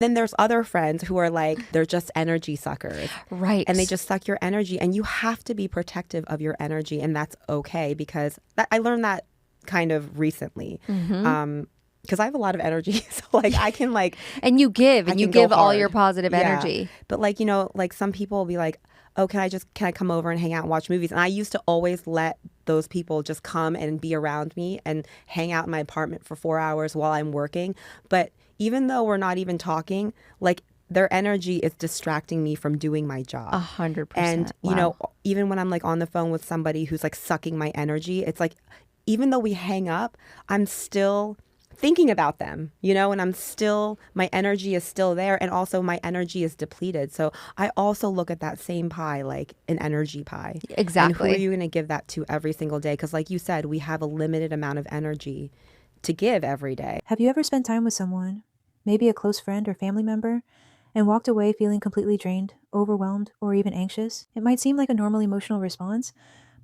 Then there's other friends who are like, they're just energy suckers. Right. And they just suck your energy. And you have to be protective of your energy. And that's okay, because I learned that kind of recently. Because I have a lot of energy. So like I can like. And you give, I and you can go give all hard. your positive Yeah. energy. But like, you know, like some people will be like, oh, can I come over and hang out and watch movies? And I used to always let those people just come and be around me and hang out in my apartment for 4 hours while I'm working. But even though we're not even talking, like their energy is distracting me from doing my job. 100%. And, you know, even when I'm like on the phone with somebody who's like sucking my energy, it's like, even though we hang up, I'm still thinking about them, you know, and my energy is still there, and also my energy is depleted. So I also look at that same pie like an energy pie. Exactly. And who are you going to give that to every single day? Because like you said, we have a limited amount of energy to give every day. Have you ever spent time with someone, maybe a close friend or family member, and walked away feeling completely drained, overwhelmed, or even anxious? It might seem like a normal emotional response,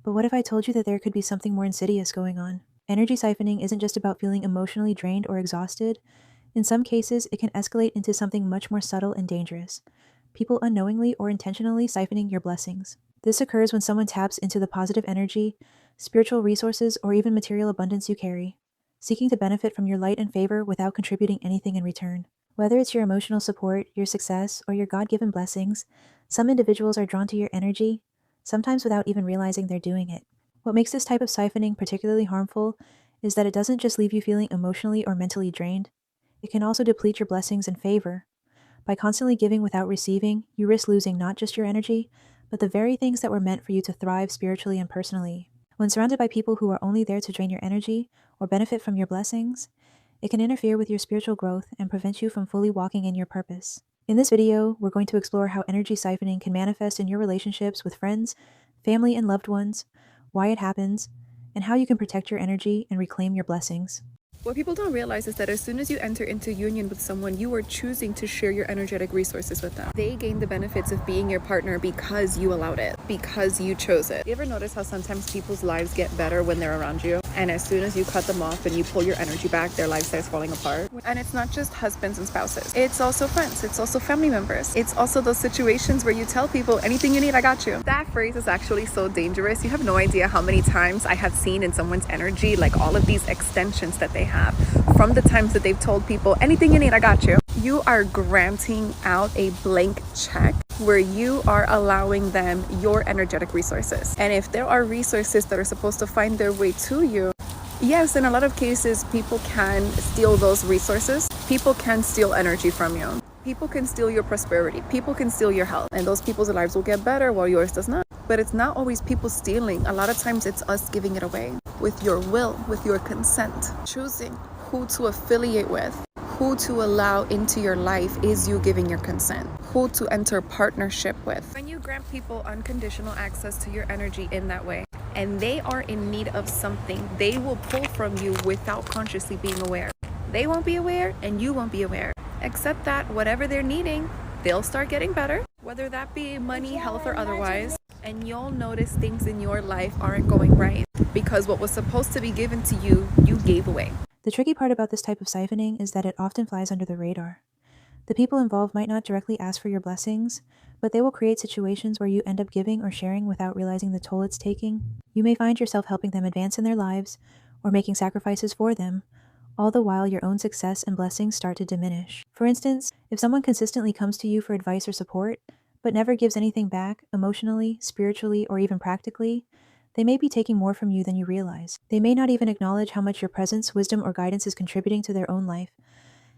but what if I told you that there could be something more insidious going on? Energy siphoning isn't just about feeling emotionally drained or exhausted. In some cases, it can escalate into something much more subtle and dangerous. People unknowingly or intentionally siphoning your blessings. This occurs when someone taps into the positive energy, spiritual resources, or even material abundance you carry, seeking to benefit from your light and favor without contributing anything in return. Whether it's your emotional support, your success, or your God-given blessings, some individuals are drawn to your energy, sometimes without even realizing they're doing it. What makes this type of siphoning particularly harmful is that it doesn't just leave you feeling emotionally or mentally drained, it can also deplete your blessings and favor. By constantly giving without receiving, you risk losing not just your energy, but the very things that were meant for you to thrive spiritually and personally. When surrounded by people who are only there to drain your energy or benefit from your blessings, it can interfere with your spiritual growth and prevent you from fully walking in your purpose. In this video, we're going to explore how energy siphoning can manifest in your relationships with friends, family, and loved ones, why it happens, and how you can protect your energy and reclaim your blessings. What people don't realize is that as soon as you enter into union with someone, you are choosing to share your energetic resources with them. They gain the benefits of being your partner because you allowed it, because you chose it. You ever notice how sometimes people's lives get better when they're around you? And as soon as you cut them off and you pull your energy back, their life starts falling apart. And it's not just husbands and spouses. It's also friends. It's also family members. It's also those situations where you tell people, anything you need, I got you. That phrase is actually so dangerous. You have no idea how many times I have seen in someone's energy, like all of these extensions that they have from the times that they've told people, anything you need, I got you. You are granting out a blank check where you are allowing them your energetic resources. And if there are resources that are supposed to find their way to you, yes, in a lot of cases, people can steal those resources. People can steal energy from you. People can steal your prosperity. People can steal your health. And those people's lives will get better while yours does not. But it's not always people stealing. A lot of times it's us giving it away with your will, with your consent. Choosing who to affiliate with, who to allow into your life is you giving your consent. Who to enter partnership with. When you grant people unconditional access to your energy in that way, and they are in need of something, they will pull from you without consciously being aware. They won't be aware and you won't be aware. Except that whatever they're needing, they'll start getting better, whether that be money, health, or otherwise. And you'll notice things in your life aren't going right because what was supposed to be given to you, you gave away. The tricky part about this type of siphoning is that it often flies under the radar. The people involved might not directly ask for your blessings, but they will create situations where you end up giving or sharing without realizing the toll it's taking. You may find yourself helping them advance in their lives or making sacrifices for them, all the while your own success and blessings start to diminish. For instance, if someone consistently comes to you for advice or support, but never gives anything back emotionally, spiritually, or even practically, they may be taking more from you than you realize. They may not even acknowledge how much your presence, wisdom, or guidance is contributing to their own life.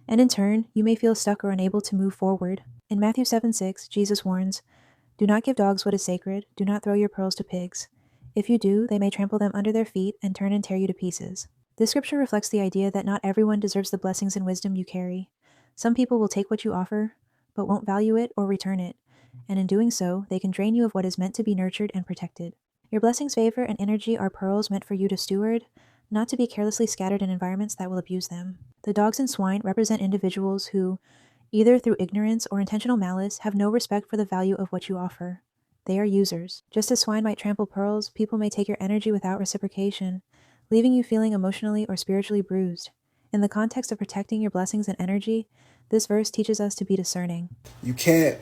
And in turn, you may feel stuck or unable to move forward. In Matthew 7:6, Jesus warns, "Do not give dogs what is sacred, do not throw your pearls to pigs. If you do, they may trample them under their feet and turn and tear you to pieces." This scripture reflects the idea that not everyone deserves the blessings and wisdom you carry. Some people will take what you offer, but won't value it or return it, and in doing so, they can drain you of what is meant to be nurtured and protected. Your blessings, favor, and energy are pearls meant for you to steward, not to be carelessly scattered in environments that will abuse them. The dogs and swine represent individuals who, either through ignorance or intentional malice, have no respect for the value of what you offer. They are users. Just as swine might trample pearls, people may take your energy without reciprocation, leaving you feeling emotionally or spiritually bruised. In the context of protecting your blessings and energy, This verse teaches us to be discerning. You can't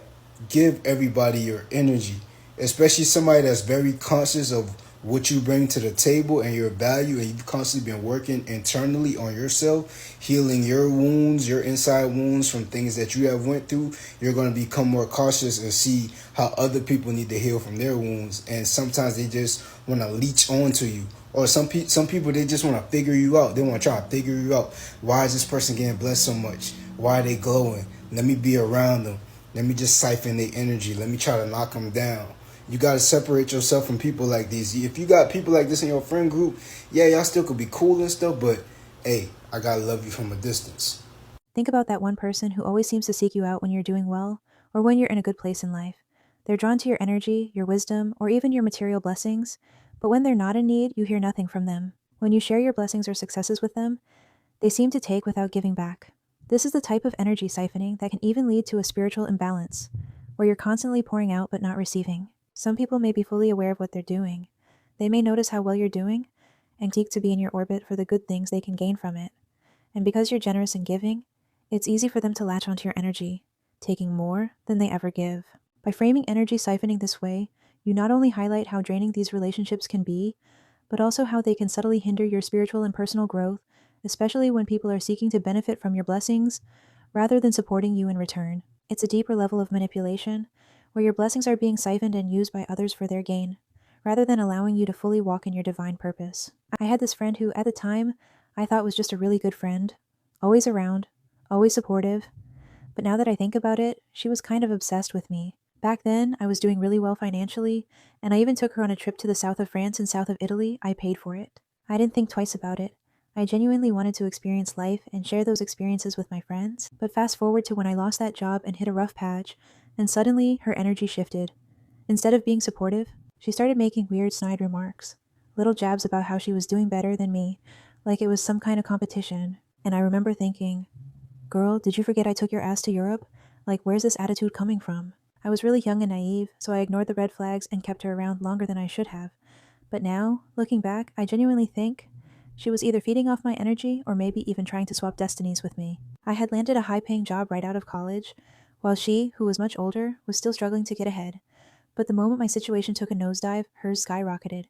give everybody your energy, especially somebody that's very conscious of what you bring to the table and your value, and you've constantly been working internally on yourself, healing your wounds, your inside wounds from things that you have went through. You're going to become more cautious and see how other people need to heal from their wounds, and sometimes they just want to leech onto you. Or some people, they just want to figure you out. They want to try to figure you out. Why is this person getting blessed so much? Why are they glowing? Let me be around them. Let me just siphon their energy. Let me try to knock them down. You got to separate yourself from people like these. If you got people like this in your friend group, yeah, y'all still could be cool and stuff, but hey, I got to love you from a distance. Think about that one person who always seems to seek you out when you're doing well or when you're in a good place in life. They're drawn to your energy, your wisdom, or even your material blessings, but when they're not in need, you hear nothing from them. When you share your blessings or successes with them, they seem to take without giving back. This is the type of energy siphoning that can even lead to a spiritual imbalance, where you're constantly pouring out but not receiving. Some people may be fully aware of what they're doing. They may notice how well you're doing and seek to be in your orbit for the good things they can gain from it. And because you're generous in giving, it's easy for them to latch onto your energy, taking more than they ever give. By framing energy siphoning this way, you not only highlight how draining these relationships can be, but also how they can subtly hinder your spiritual and personal growth, especially when people are seeking to benefit from your blessings rather than supporting you in return. It's a deeper level of manipulation, where your blessings are being siphoned and used by others for their gain, rather than allowing you to fully walk in your divine purpose. I had this friend who, at the time, I thought was just a really good friend, always around, always supportive, but now that I think about it, she was kind of obsessed with me. Back then, I was doing really well financially, and I even took her on a trip to the south of France and south of Italy. I paid for it. I didn't think twice about it. I genuinely wanted to experience life and share those experiences with my friends, but fast forward to when I lost that job and hit a rough patch, and suddenly her energy shifted. Instead of being supportive, she started making weird snide remarks, little jabs about how she was doing better than me, like it was some kind of competition, and I remember thinking, girl, did you forget I took your ass to Europe? Like, where's this attitude coming from? I was really young and naive, so I ignored the red flags and kept her around longer than I should have. But now, looking back, I genuinely think she was either feeding off my energy or maybe even trying to swap destinies with me. I had landed a high-paying job right out of college, while she, who was much older, was still struggling to get ahead. But the moment my situation took a nosedive, hers skyrocketed,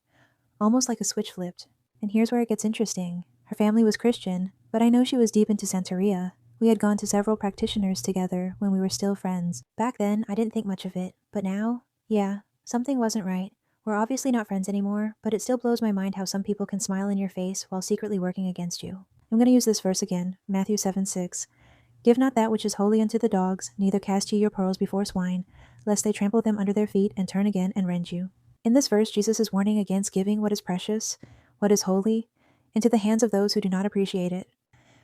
almost like a switch flipped. And here's where it gets interesting. Her family was Christian, but I know she was deep into Santeria. We had gone to several practitioners together when we were still friends. Back then, I didn't think much of it, but now, yeah, something wasn't right. We're obviously not friends anymore, but it still blows my mind how some people can smile in your face while secretly working against you. I'm going to use this verse again, Matthew 7:6. Give not that which is holy unto the dogs, neither cast ye your pearls before swine, lest they trample them under their feet and turn again and rend you. In this verse, Jesus is warning against giving what is precious, what is holy, into the hands of those who do not appreciate it.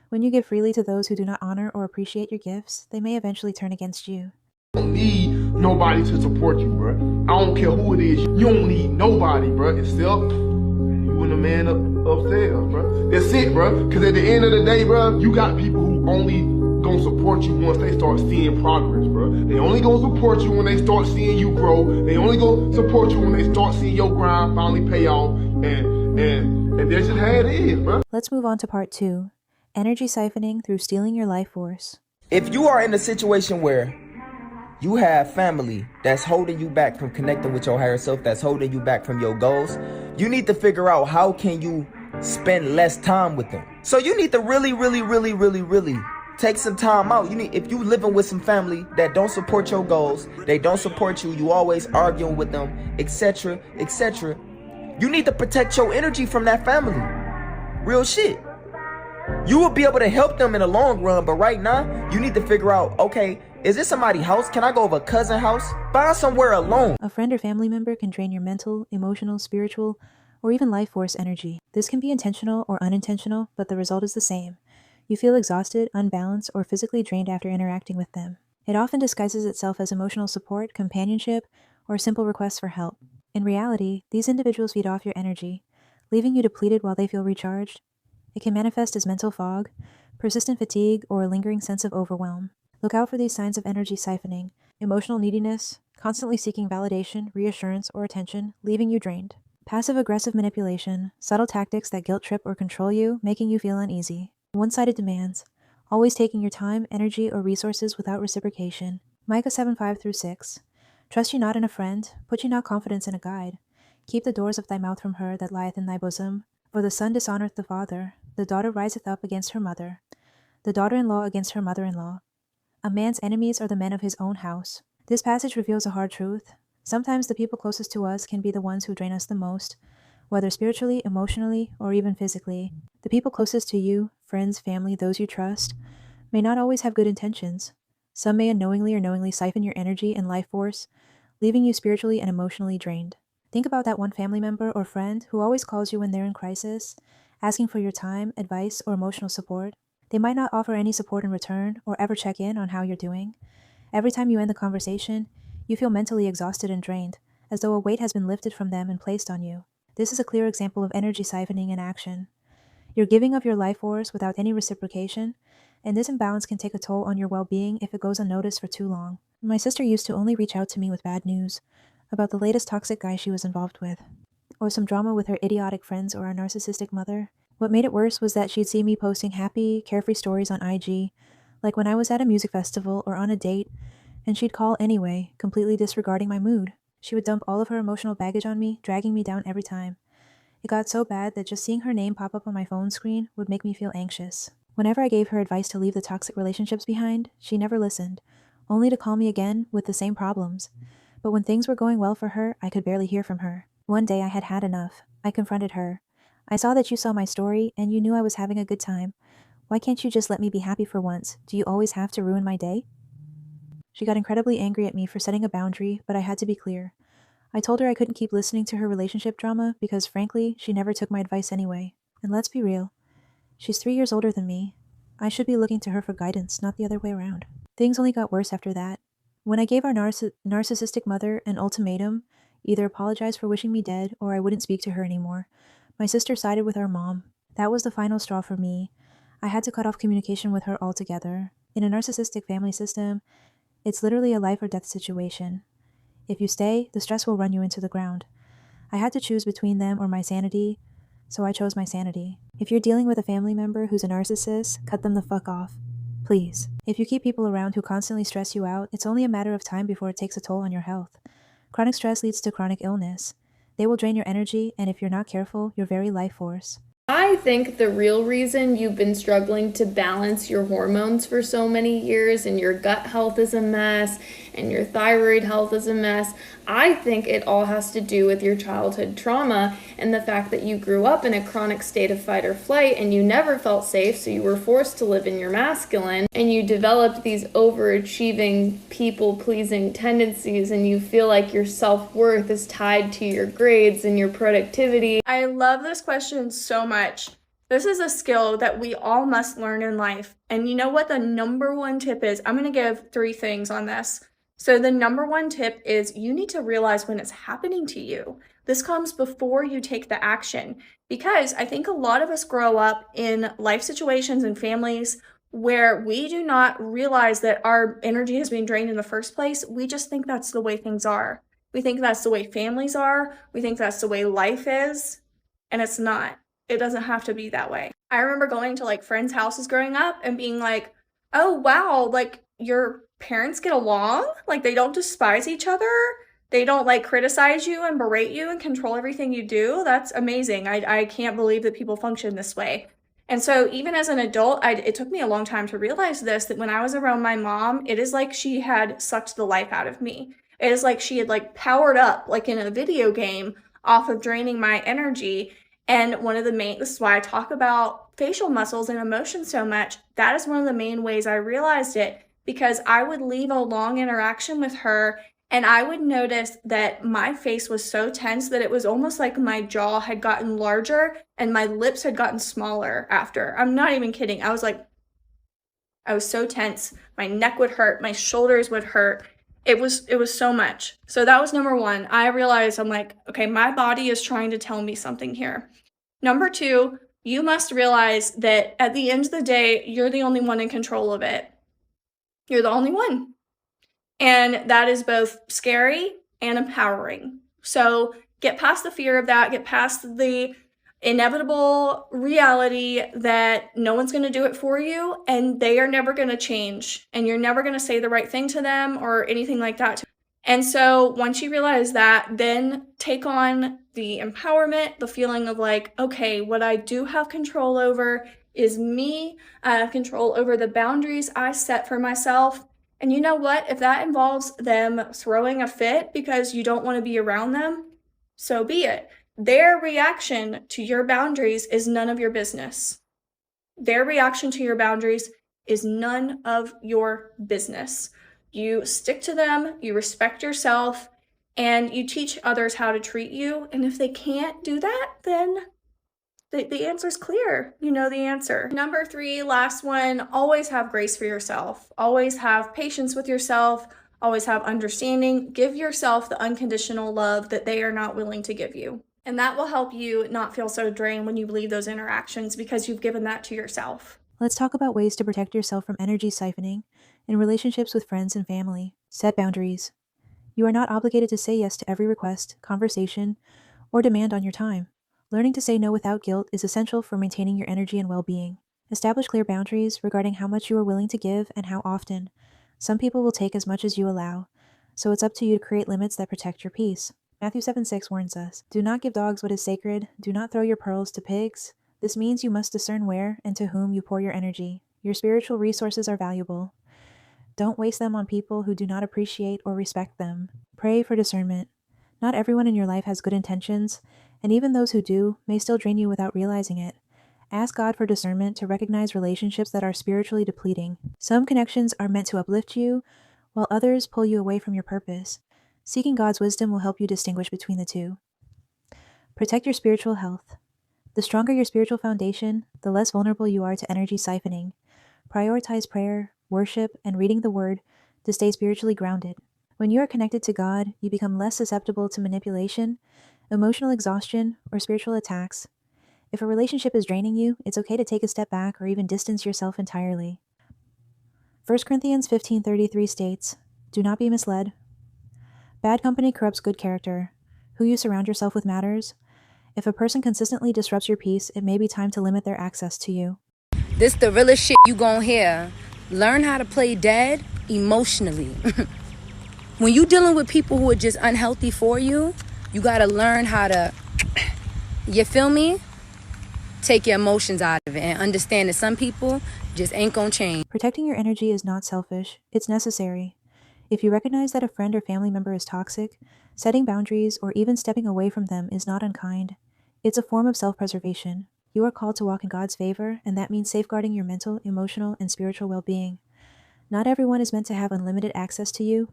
When you give freely to those who do not honor or appreciate your gifts, they may eventually turn against you. You don't need nobody to support you, bro. I don't care who it is. You don't need nobody, bro. Except you and the man upstairs, bro. That's it, bro. Because at the end of the day, bro, you got people who only gonna support you once they start seeing progress, bro. They only gonna support you when they start seeing you grow. They only gonna support you when they start seeing your grind finally pay off. And that's just how it is, bro. Let's move on to part 2. Energy siphoning through stealing your life force. If you are in a situation where you have family that's holding you back from connecting with your higher self, that's holding you back from your goals, you need to figure out how can you spend less time with them. So you need to really take some time out. If you living with some family that don't support your goals, they don't support you, you always arguing with them, etc., etc., you need to protect your energy from that family. Real shit. You will be able to help them in the long run, but right now, you need to figure out, okay, is this somebody's house? Can I go over a cousin's house? Find somewhere alone. A friend or family member can drain your mental, emotional, spiritual, or even life force energy. This can be intentional or unintentional, but the result is the same. You feel exhausted, unbalanced, or physically drained after interacting with them. It often disguises itself as emotional support, companionship, or simple requests for help. In reality, these individuals feed off your energy, leaving you depleted while they feel recharged. It can manifest as mental fog, persistent fatigue, or a lingering sense of overwhelm. Look out for these signs of energy siphoning: emotional neediness, constantly seeking validation, reassurance, or attention, leaving you drained. Passive-aggressive manipulation, subtle tactics that guilt trip or control you, making you feel uneasy. One-sided demands, always taking your time, energy, or resources without reciprocation. Micah 7:5-6. Trust ye not in a friend, put ye not confidence in a guide. Keep the doors of thy mouth from her that lieth in thy bosom. For the son dishonoureth the father, the daughter riseth up against her mother, the daughter-in-law against her mother-in-law. A man's enemies are the men of his own house. This passage reveals a hard truth. Sometimes the people closest to us can be the ones who drain us the most, whether spiritually, emotionally, or even physically. The people closest to you, friends, family, those you trust, may not always have good intentions. Some may unknowingly or knowingly siphon your energy and life force, leaving you spiritually and emotionally drained. Think about that one family member or friend who always calls you when they're in crisis, asking for your time, advice, or emotional support. They might not offer any support in return or ever check in on how you're doing. Every time you end the conversation, you feel mentally exhausted and drained, as though a weight has been lifted from them and placed on you. This is a clear example of energy siphoning in action. You're giving of your life force without any reciprocation, and this imbalance can take a toll on your well-being if it goes unnoticed for too long. My sister used to only reach out to me with bad news about the latest toxic guy she was involved with, or some drama with her idiotic friends or our narcissistic mother. What made it worse was that she'd see me posting happy, carefree stories on IG, like when I was at a music festival or on a date, and she'd call anyway, completely disregarding my mood. She would dump all of her emotional baggage on me, dragging me down every time. It got so bad that just seeing her name pop up on my phone screen would make me feel anxious. Whenever I gave her advice to leave the toxic relationships behind, she never listened, only to call me again with the same problems. But when things were going well for her, I could barely hear from her. One day I had had enough. I confronted her. I saw that you saw my story, and you knew I was having a good time. Why can't you just let me be happy for once? Do you always have to ruin my day? She got incredibly angry at me for setting a boundary, but I had to be clear. I told her I couldn't keep listening to her relationship drama because, frankly, she never took my advice anyway. And let's be real. She's 3 years older than me. I should be looking to her for guidance, not the other way around. Things only got worse after that. When I gave our narcissistic mother an ultimatum, either apologize for wishing me dead or I wouldn't speak to her anymore, my sister sided with our mom. That was the final straw for me. I had to cut off communication with her altogether. In a narcissistic family system, it's literally a life or death situation. If you stay, the stress will run you into the ground. I had to choose between them or my sanity, so I chose my sanity. If you're dealing with a family member who's a narcissist, cut them the fuck off. Please. If you keep people around who constantly stress you out, it's only a matter of time before it takes a toll on your health. Chronic stress leads to chronic illness. They will drain your energy, and if you're not careful, your very life force. I think the real reason you've been struggling to balance your hormones for so many years and your gut health is a mess and your thyroid health is a mess, I think it all has to do with your childhood trauma and the fact that you grew up in a chronic state of fight or flight and you never felt safe, so you were forced to live in your masculine and you developed these overachieving, people-pleasing tendencies and you feel like your self-worth is tied to your grades and your productivity. I love this question so much. This is a skill that we all must learn in life. And you know what the number one tip is? I'm going to give 3 things on this. So the number one tip is you need to realize when it's happening to you. This comes before you take the action, because I think a lot of us grow up in life situations and families where we do not realize that our energy has been drained in the first place. We just think that's the way things are. We think that's the way families are. We think that's the way life is, and it's not. It doesn't have to be that way. I remember going to like friends' houses growing up and being like, oh wow, like your parents get along? Like they don't despise each other? They don't like criticize you and berate you and control everything you do? That's amazing. I can't believe that people function this way. And so even as an adult, it took me a long time to realize this, that when I was around my mom, it is like she had sucked the life out of me. It is like she had like powered up like in a video game off of draining my energy. And this is why I talk about facial muscles and emotion so much. That is one of the main ways I realized it, because I would leave a long interaction with her and I would notice that my face was so tense that it was almost like my jaw had gotten larger and my lips had gotten smaller after. I'm not even kidding. I was so tense. My neck would hurt. My shoulders would hurt. It was so much. So that was number one. I realized, I'm like, okay, my body is trying to tell me something here. Number 2, you must realize that at the end of the day, you're the only one in control of it. You're the only one. And that is both scary and empowering. So get past the fear of that, get past the inevitable reality that no one's going to do it for you, and they are never going to change, and you're never going to say the right thing to them or anything like that. And so once you realize that, then take on the empowerment, the feeling of like, okay, what I do have control over is me. I have control over the boundaries I set for myself. And you know what? If that involves them throwing a fit because you don't want to be around them, so be it. Their reaction to your boundaries is none of your business. Their reaction to your boundaries is none of your business. You stick to them, you respect yourself, and you teach others how to treat you. And if they can't do that, then the answer is clear. You know the answer. Number 3, last one, always have grace for yourself. Always have patience with yourself. Always have understanding. Give yourself the unconditional love that they are not willing to give you. And that will help you not feel so drained when you leave those interactions because you've given that to yourself. Let's talk about ways to protect yourself from energy siphoning in relationships with friends and family. Set boundaries. You are not obligated to say yes to every request, conversation, or demand on your time. Learning to say no without guilt is essential for maintaining your energy and well-being. Establish clear boundaries regarding how much you are willing to give and how often. Some people will take as much as you allow, so it's up to you to create limits that protect your peace. Matthew 7:6 warns us, "Do not give dogs what is sacred. Do not throw your pearls to pigs." This means you must discern where and to whom you pour your energy. Your spiritual resources are valuable. Don't waste them on people who do not appreciate or respect them. Pray for discernment. Not everyone in your life has good intentions, and even those who do may still drain you without realizing it. Ask God for discernment to recognize relationships that are spiritually depleting. Some connections are meant to uplift you, while others pull you away from your purpose. Seeking God's wisdom will help you distinguish between the two. Protect your spiritual health. The stronger your spiritual foundation, the less vulnerable you are to energy siphoning. Prioritize prayer, worship, and reading the Word to stay spiritually grounded. When you are connected to God, you become less susceptible to manipulation, emotional exhaustion, or spiritual attacks. If a relationship is draining you, it's okay to take a step back or even distance yourself entirely. 1 Corinthians 15:33 states, "Do not be misled. Bad company corrupts good character. Who you surround yourself with matters. If a person consistently disrupts your peace, it may be time to limit their access to you." This the realest shit you gon' hear. Learn how to play dead emotionally. When you dealing with people who are just unhealthy for you, you gotta learn how to, you feel me? Take your emotions out of it and understand that some people just ain't gonna change. Protecting your energy is not selfish. It's necessary. If you recognize that a friend or family member is toxic, setting boundaries or even stepping away from them is not unkind. It's a form of self-preservation. You are called to walk in God's favor, and that means safeguarding your mental, emotional, and spiritual well-being. Not everyone is meant to have unlimited access to you,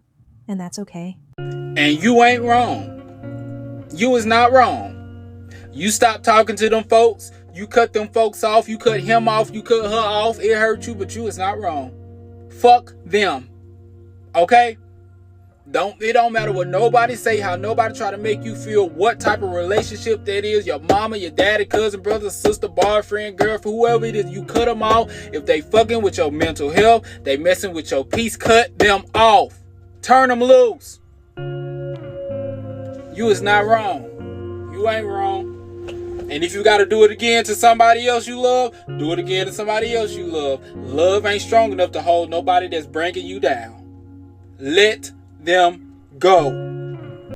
and that's okay. And you ain't wrong. You is not wrong. You stop talking to them folks. You cut them folks off. You cut him off. You cut her off. It hurt you, but you is not wrong. Fuck them. Okay? It don't matter what nobody say, how nobody try to make you feel, what type of relationship that is, your mama, your daddy, cousin, brother, sister, boyfriend, girlfriend, whoever it is, you cut them off. If they fucking with your mental health, they messing with your peace, cut them off. Turn them loose. You is not wrong. You ain't wrong. And if you got to do it again to somebody else you love, do it again to somebody else you love. Love ain't strong enough to hold nobody that's bringing you down. Let them go.